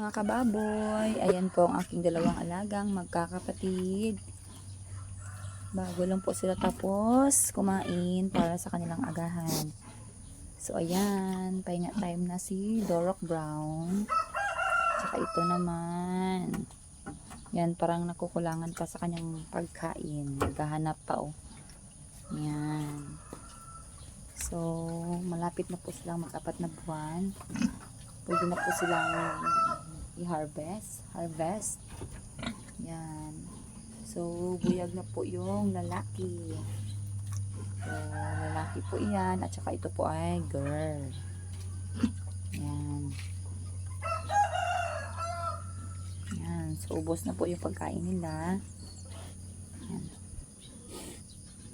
Mga kababoy, ayan po ang aking dalawang alagang magkakapatid. Bago lang po sila tapos kumain para sa kanilang agahan. So ayan, pahinga time na si Dorok Brown. Tsaka ito naman. Yan, parang nakukulangan pa sa kanyang pagkain. Naghahanap pa oh. Yan. So, malapit na po silang mag-apat na buwan. Pwede na po silang harvest. Yan. So, buyag na po yung lalaki. So, lalaki po iyan. At saka ito po ay girl. Yan. Yan. So, ubos na po yung pagkain nila.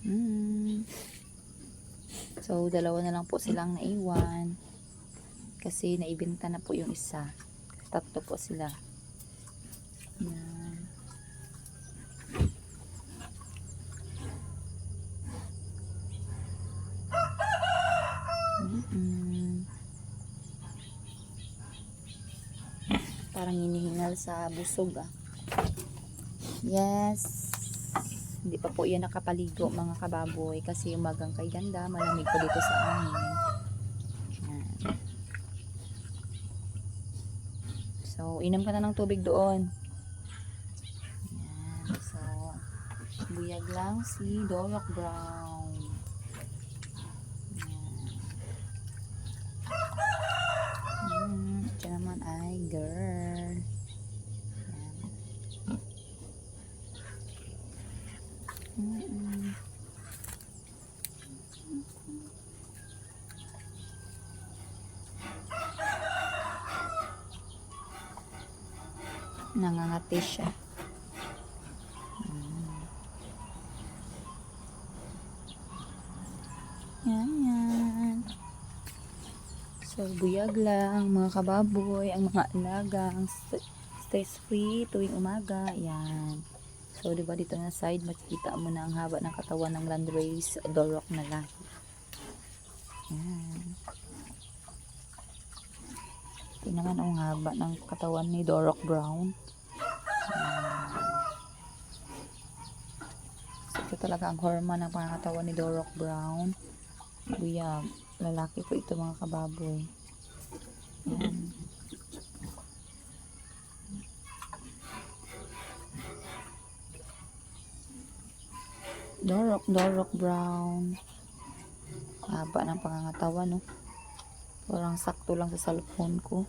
Yan. So, dalawa na lang po silang naiwan. Kasi naibenta na po yung isa. Tatlo po sila. Yan. Parang hinihingal sa busog ah. Yes. Hindi pa po yan nakapaligo mga kababoy. Kasi umagang kay ganda. Malamig pa dito sa amin. Yan. So, inom ka na ng tubig doon. Yan. So, buyag lang si Dorok Brown. Yan. Ito naman ay girl. Yan. Nangangati siya. Yan. So, buyag lang mga kababoy, ang mga alagang stress free tuwing umaga. Yan. So, diba dito na side, makikita mo na ang haba ng katawan ng Landrace Dorok na lahi. Yan. Ito naman ang haba ng katawan ni Dorok Brown. So, ito talaga ang hormone ng pangatawan ni Dorok Brown. Buyag. Lalaki po ito mga kababoy. Yan. Dorok Brown. Haba ng pangangatawan, no? Parang sakto lang sa cellphone ko.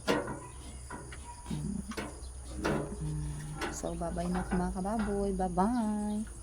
So, bye-bye na mga kababoy. Bye-bye.